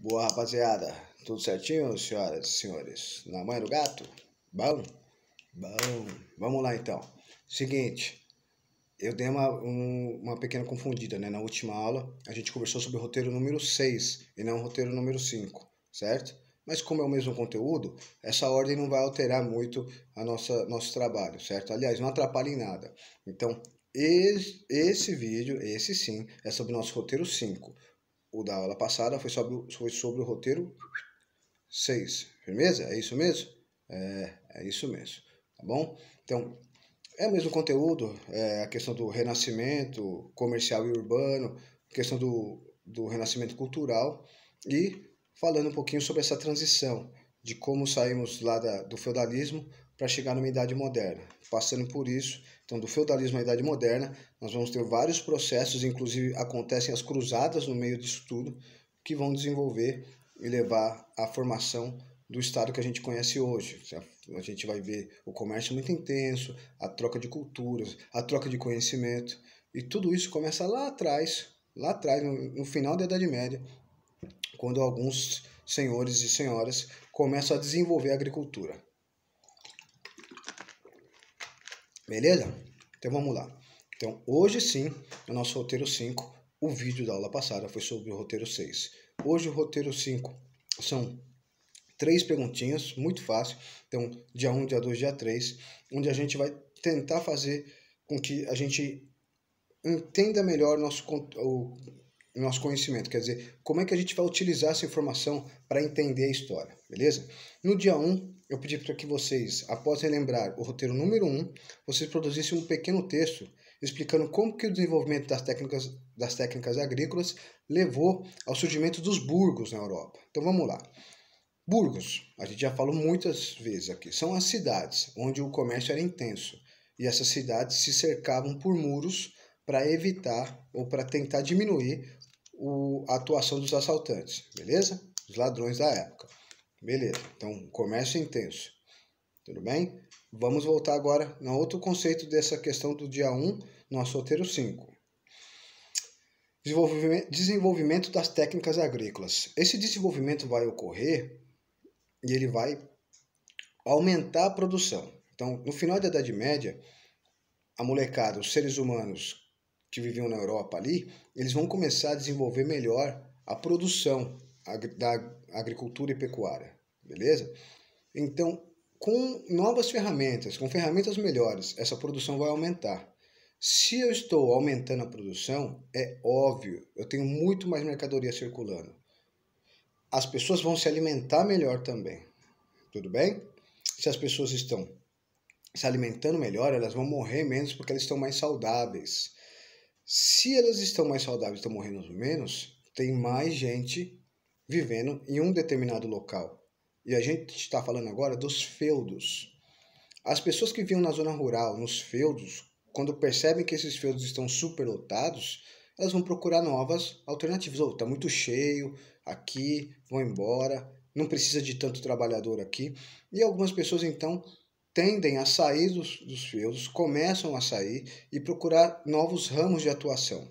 Boa, rapaziada. Tudo certinho, senhoras e senhores? Na manha do gato? Bom? Bom. Vamos lá, então. Seguinte, eu dei uma pequena confundida, né? Na última aula, a gente conversou sobre o roteiro número 6 e não o roteiro número 5, certo? Mas como é o mesmo conteúdo, essa ordem não vai alterar muito nosso trabalho, certo? Aliás, não atrapalha em nada. Então, esse vídeo, esse sim, é sobre o nosso roteiro 5. O da aula passada foi sobre o roteiro 6. Firmeza? É isso mesmo? É isso mesmo. Tá bom? Então, é o mesmo conteúdo, a questão do renascimento comercial e urbano, questão do renascimento cultural e falando um pouquinho sobre essa transição, de como saímos lá do feudalismo para chegar numa idade moderna. Passando por isso, então do feudalismo à idade moderna, nós vamos ter vários processos, inclusive acontecem as cruzadas no meio disso tudo, que vão desenvolver e levar à formação do estado que a gente conhece hoje. A gente vai ver o comércio muito intenso, a troca de culturas, a troca de conhecimento, e tudo isso começa lá atrás, no final da Idade Média, quando alguns senhores e senhoras começam a desenvolver a agricultura. Beleza? Então vamos lá. Então hoje sim, no nosso roteiro 5, o vídeo da aula passada foi sobre o roteiro 6. Hoje o roteiro 5 são 3 perguntinhas, muito fácil. Então, dia 1, dia 2, dia 3, onde a gente vai tentar fazer com que a gente entenda melhor o nosso conhecimento. Quer dizer, como é que a gente vai utilizar essa informação para entender a história, beleza? No dia 1, eu pedi para que vocês, após relembrar o roteiro número 1, vocês produzissem um pequeno texto explicando como que o desenvolvimento das técnicas agrícolas levou ao surgimento dos burgos na Europa. Então vamos lá. Burgos, a gente já falou muitas vezes aqui, são as cidades onde o comércio era intenso e essas cidades se cercavam por muros para evitar ou para tentar diminuir a atuação dos assaltantes, beleza? Os ladrões da época. Beleza, então comércio intenso, tudo bem? Vamos voltar agora no outro conceito dessa questão do dia 1, nosso roteiro 5. Desenvolvimento das técnicas agrícolas. Esse desenvolvimento vai ocorrer e ele vai aumentar a produção. Então, no final da Idade Média, a molecada, os seres humanos que viviam na Europa ali, eles vão começar a desenvolver melhor a produção da agricultura e pecuária, beleza? Então, com novas ferramentas, com ferramentas melhores, essa produção vai aumentar. Se eu estou aumentando a produção, é óbvio, eu tenho muito mais mercadoria circulando. As pessoas vão se alimentar melhor também, tudo bem? Se as pessoas estão se alimentando melhor, elas vão morrer menos porque elas estão mais saudáveis. Se elas estão mais saudáveis, estão morrendo menos, tem mais gente vivendo em um determinado local. E a gente está falando agora dos feudos. As pessoas que viviam na zona rural, nos feudos, quando percebem que esses feudos estão superlotados, elas vão procurar novas alternativas. Está muito cheio aqui, vão embora, não precisa de tanto trabalhador aqui. E algumas pessoas, então, tendem a sair dos feudos, começam a sair e procurar novos ramos de atuação.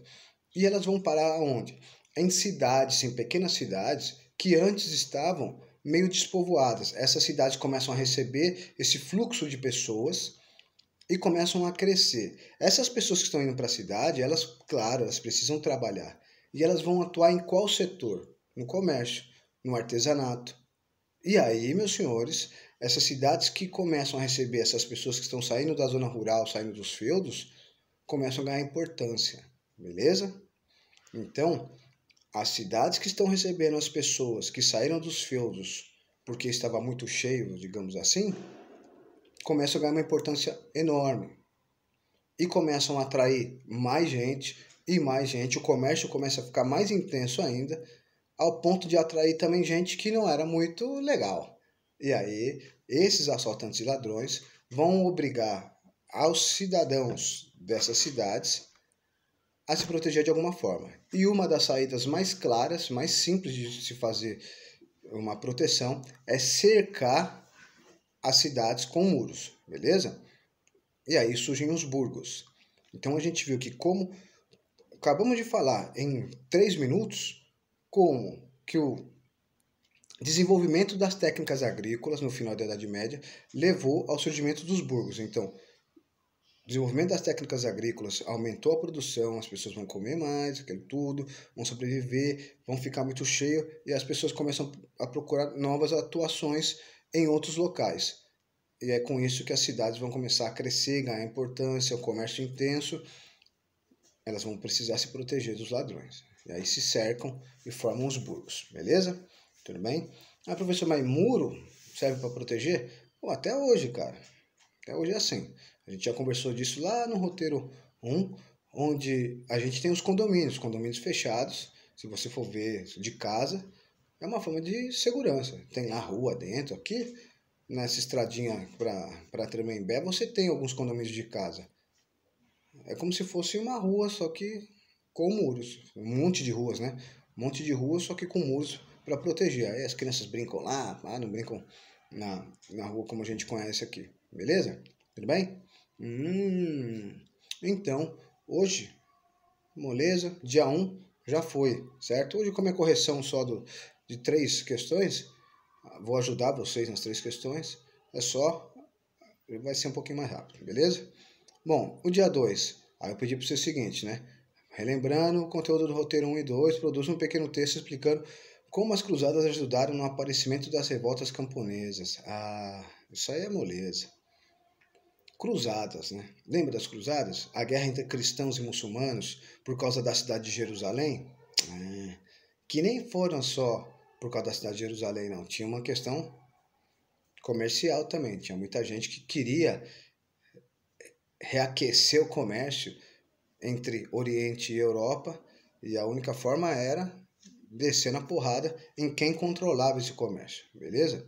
E elas vão parar onde? Em cidades, em pequenas cidades, que antes estavam meio despovoadas. Essas cidades começam a receber esse fluxo de pessoas e começam a crescer. Essas pessoas que estão indo para a cidade, elas, claro, elas precisam trabalhar. E elas vão atuar em qual setor? No comércio, no artesanato. E aí, meus senhores, essas cidades que começam a receber essas pessoas que estão saindo da zona rural, saindo dos feudos, começam a ganhar importância, beleza? Então, as cidades que estão recebendo as pessoas que saíram dos feudos porque estava muito cheio, digamos assim, começam a ganhar uma importância enorme. E começam a atrair mais gente e mais gente, o comércio começa a ficar mais intenso ainda, ao ponto de atrair também gente que não era muito legal. E aí, esses assaltantes e ladrões vão obrigar aos cidadãos dessas cidades a se proteger de alguma forma. E uma das saídas mais claras, mais simples de se fazer uma proteção é cercar as cidades com muros, beleza? E aí surgem os burgos. Então a gente viu que, como acabamos de falar em 3 minutos, como que o Desenvolvimento das técnicas agrícolas no final da Idade Média levou ao surgimento dos burgos. Então, desenvolvimento das técnicas agrícolas aumentou a produção, as pessoas vão comer mais, aquilo tudo, vão sobreviver, vão ficar muito cheio e as pessoas começam a procurar novas atuações em outros locais. E é com isso que as cidades vão começar a crescer, ganhar importância, o comércio intenso, elas vão precisar se proteger dos ladrões. E aí se cercam e formam os burgos, beleza? Tudo bem? Ah, professor, mas muro serve para proteger? Pô, até hoje, cara. Até hoje é assim. A gente já conversou disso lá no roteiro 1, onde a gente tem os condomínios fechados. Se você for ver de casa, é uma forma de segurança. Tem lá rua dentro, aqui nessa estradinha para Tremembé, você tem alguns condomínios de casa. É como se fosse uma rua, só que com muros. Um monte de ruas, né? Um monte de ruas, só que com muros para proteger. Aí as crianças brincam lá, não brincam na rua como a gente conhece aqui. Beleza? Tudo bem? Então, hoje, moleza, dia 1 já foi, certo? Hoje, como é correção só de 3 questões, vou ajudar vocês nas 3 questões, vai ser um pouquinho mais rápido, beleza? Bom, o dia 2, aí eu pedi para você o seguinte, né? Relembrando o conteúdo do roteiro 1 e 2, produz um pequeno texto explicando como as cruzadas ajudaram no aparecimento das revoltas camponesas. Ah, isso aí é moleza. Cruzadas, né? Lembra das cruzadas? A guerra entre cristãos e muçulmanos por causa da cidade de Jerusalém? Que nem foram só por causa da cidade de Jerusalém, não. Tinha uma questão comercial também. Tinha muita gente que queria reaquecer o comércio entre Oriente e Europa, e a única forma era descer na porrada em quem controlava esse comércio, beleza?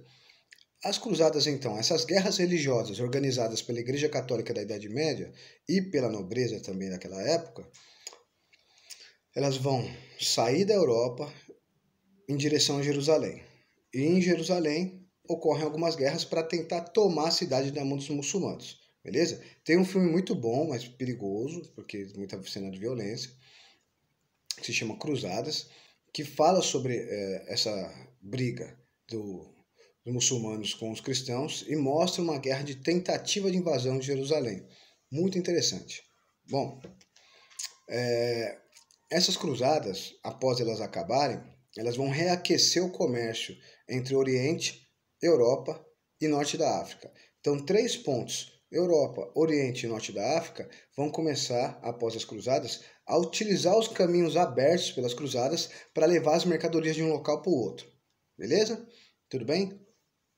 As cruzadas, então, essas guerras religiosas organizadas pela Igreja Católica da Idade Média e pela nobreza também daquela época, elas vão sair da Europa em direção a Jerusalém. E em Jerusalém ocorrem algumas guerras para tentar tomar a cidade da mão dos muçulmanos, beleza? Tem um filme muito bom, mas perigoso, porque muita cena de violência, que se chama Cruzadas, que fala sobre essa briga dos muçulmanos com os cristãos e mostra uma guerra de tentativa de invasão de Jerusalém. Muito interessante. Bom, essas cruzadas, após elas acabarem, elas vão reaquecer o comércio entre Oriente, Europa e Norte da África. Então, 3 pontos, Europa, Oriente e Norte da África, vão começar, após as cruzadas, a utilizar os caminhos abertos pelas cruzadas para levar as mercadorias de um local para o outro. Beleza? Tudo bem?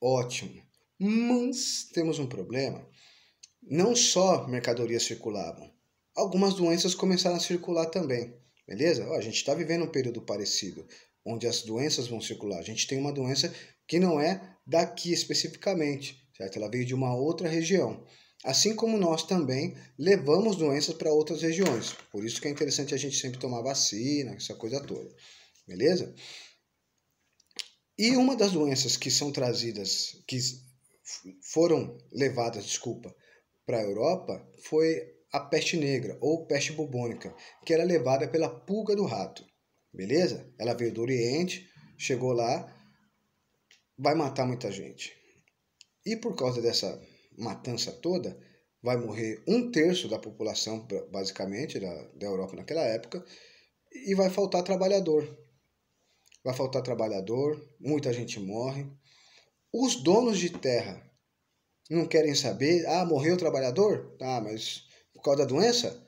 Ótimo. Mas temos um problema. Não só mercadorias circulavam, algumas doenças começaram a circular também. Beleza? A gente está vivendo um período parecido, onde as doenças vão circular. A gente tem uma doença que não é daqui especificamente, certo? Ela veio de uma outra região. Assim como nós também levamos doenças para outras regiões. Por isso que é interessante a gente sempre tomar vacina, essa coisa toda. Beleza? E uma das doenças que são trazidas, que foram levadas, para a Europa, foi a peste negra, ou peste bubônica, que era levada pela pulga do rato. Beleza? Ela veio do Oriente, chegou lá, vai matar muita gente. E por causa dessa matança toda, vai morrer 1/3 da população, basicamente, da Europa naquela época, e vai faltar trabalhador. Vai faltar trabalhador, muita gente morre. Os donos de terra não querem saber, morreu o trabalhador? Mas por causa da doença?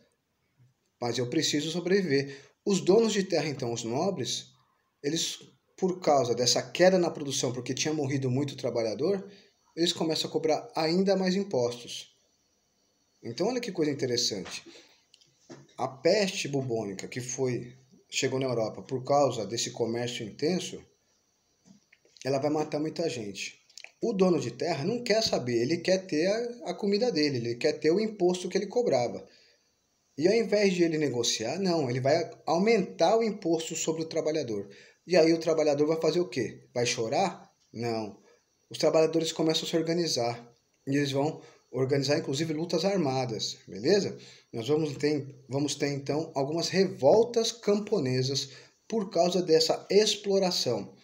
Mas eu preciso sobreviver. Os donos de terra, então, os nobres, eles, por causa dessa queda na produção, porque tinha morrido muito trabalhador, eles começam a cobrar ainda mais impostos. Então, olha que coisa interessante. A peste bubônica que chegou na Europa por causa desse comércio intenso, ela vai matar muita gente. O dono de terra não quer saber, ele quer ter a comida dele, ele quer ter o imposto que ele cobrava. E ao invés de ele negociar, não, ele vai aumentar o imposto sobre o trabalhador. E aí o trabalhador vai fazer o quê? Vai chorar? Não. Os trabalhadores começam a se organizar. E eles vão organizar, inclusive, lutas armadas, beleza? Nós vamos ter então, algumas revoltas camponesas por causa dessa exploração.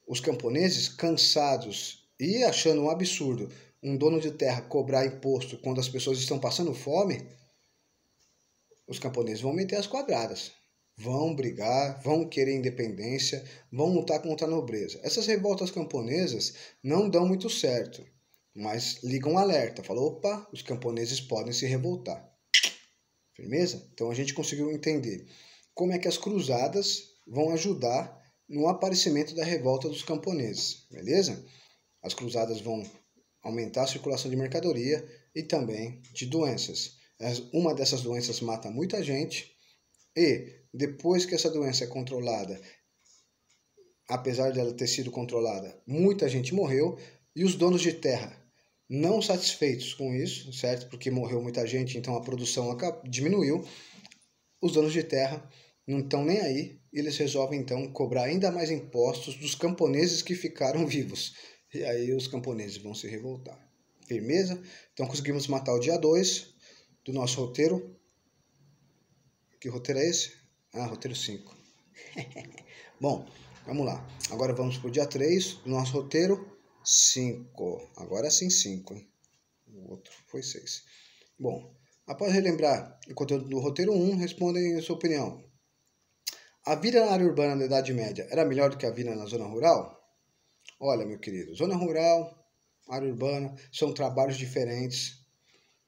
os camponeses, cansados e achando um absurdo um dono de terra cobrar imposto quando as pessoas estão passando fome, os camponeses vão meter as quadradas. Vão brigar, vão querer independência, vão lutar contra a nobreza. Essas revoltas camponesas não dão muito certo, mas ligam um alerta. Falou, opa, os camponeses podem se revoltar. Firmeza? Então a gente conseguiu entender como é que as cruzadas vão ajudar no aparecimento da revolta dos camponeses, beleza? As cruzadas vão aumentar a circulação de mercadoria e também de doenças. Uma dessas doenças mata muita gente e depois que essa doença é controlada, apesar de ela ter sido controlada, muita gente morreu e os donos de terra não satisfeitos com isso, certo? Porque morreu muita gente, então a produção diminuiu. Os donos de terra não estão nem aí, e eles resolvem então cobrar ainda mais impostos dos camponeses que ficaram vivos. E aí os camponeses vão se revoltar. Firmeza? Então conseguimos matar o dia 2 do nosso roteiro. Que roteiro é esse? Ah, roteiro 5. Bom, vamos lá. Agora vamos para o dia 3 do nosso roteiro 5. Agora sim 5, hein? O outro foi 6. Bom, após relembrar o conteúdo do roteiro 1, respondem a sua opinião. A vida na área urbana da Idade Média era melhor do que a vida na zona rural? Olha, meu querido, zona rural, área urbana, são trabalhos diferentes,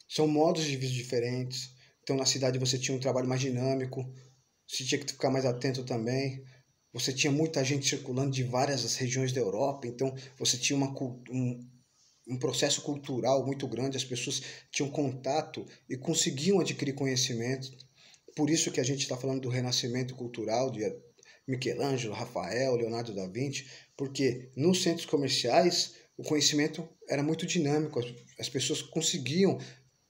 são modos de vida diferentes. Então, na cidade você tinha um trabalho mais dinâmico, você tinha que ficar mais atento também. Você tinha muita gente circulando de várias regiões da Europa, então você tinha um processo cultural muito grande, as pessoas tinham contato e conseguiam adquirir conhecimento. Por isso que a gente está falando do renascimento cultural de Michelangelo, Rafael, Leonardo da Vinci, porque nos centros comerciais o conhecimento era muito dinâmico, as pessoas conseguiam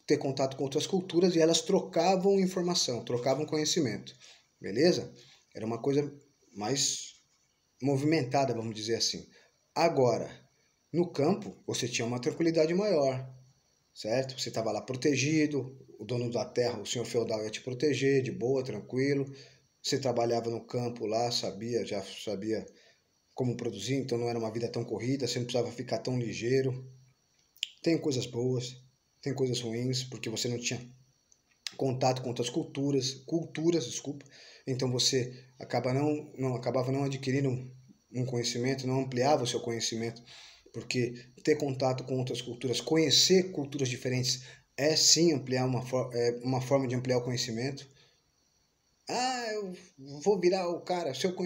ter contato com outras culturas e elas trocavam informação, trocavam conhecimento, beleza? Era uma coisa mais movimentada, vamos dizer assim. Agora, no campo, você tinha uma tranquilidade maior, certo? Você estava lá protegido, o dono da terra, o senhor feudal ia te proteger, de boa, tranquilo. Você trabalhava no campo lá, já sabia como produzir, então não era uma vida tão corrida, você não precisava ficar tão ligeiro. Tem coisas boas, tem coisas ruins, porque você não tinha contato com outras culturas, desculpa. Então você acabava não adquirindo um conhecimento, não ampliava o seu conhecimento, porque ter contato com outras culturas, conhecer culturas diferentes é sim ampliar uma forma de ampliar o conhecimento. Ah, eu vou virar o cara, se eu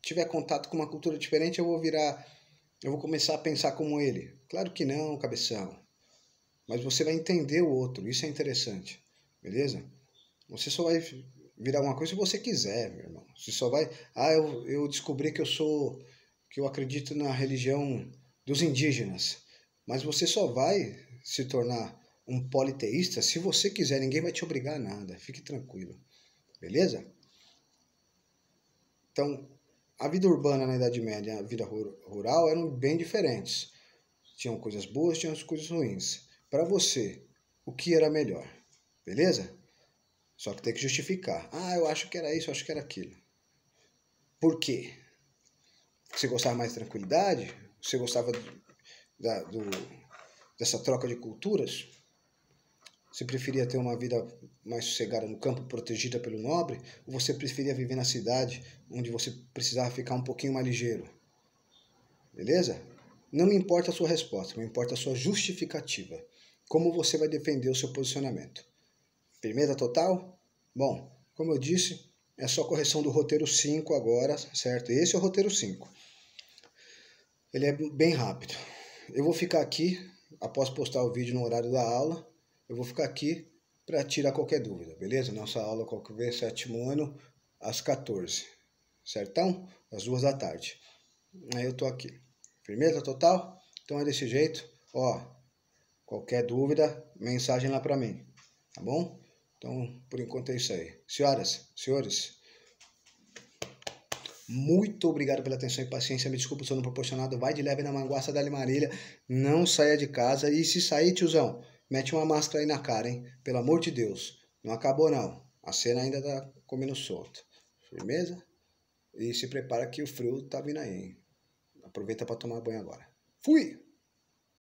tiver contato com uma cultura diferente, eu vou começar a pensar como ele. Claro que não, cabeção. Mas você vai entender o outro, isso é interessante, beleza? Você só vai virar uma coisa se você quiser, meu irmão. Você só vai, eu descobri que eu acredito na religião dos indígenas. Mas você só vai se tornar um politeísta se você quiser, ninguém vai te obrigar a nada, fique tranquilo. Beleza? Então, a vida urbana na Idade Média e a vida rural eram bem diferentes. Tinham coisas boas, tinham coisas ruins. Para você, o que era melhor? Beleza? Só que tem que justificar. Ah, eu acho que era isso, eu acho que era aquilo. Por quê? Você gostava mais de tranquilidade? Você gostava dessa troca de culturas? Você preferia ter uma vida mais sossegada no campo, protegida pelo nobre? Ou você preferia viver na cidade, onde você precisava ficar um pouquinho mais ligeiro? Beleza? Não me importa a sua resposta, me importa a sua justificativa. Como você vai defender o seu posicionamento? Firmeza total? Bom, como eu disse, é só correção do roteiro 5 agora, certo? Esse é o roteiro 5. Ele é bem rápido. Eu vou ficar aqui, após postar o vídeo no horário da aula, eu vou ficar aqui para tirar qualquer dúvida, beleza? Nossa aula qualquer vez, 7º ano, às 14, certão? Às 2 da tarde. Aí eu tô aqui. Firmeza total? Então é desse jeito. Ó, qualquer dúvida, mensagem lá para mim, tá bom? Então, por enquanto é isso aí. Senhoras, senhores, muito obrigado pela atenção e paciência. Me desculpa o sono proporcionado. Vai de leve na manguaça da Marília. Não saia de casa. E se sair, tiozão, mete uma máscara aí na cara, hein? Pelo amor de Deus. Não acabou, não. A cena ainda tá comendo solto. Firmeza? E se prepara que o frio tá vindo aí, hein? Aproveita para tomar banho agora. Fui!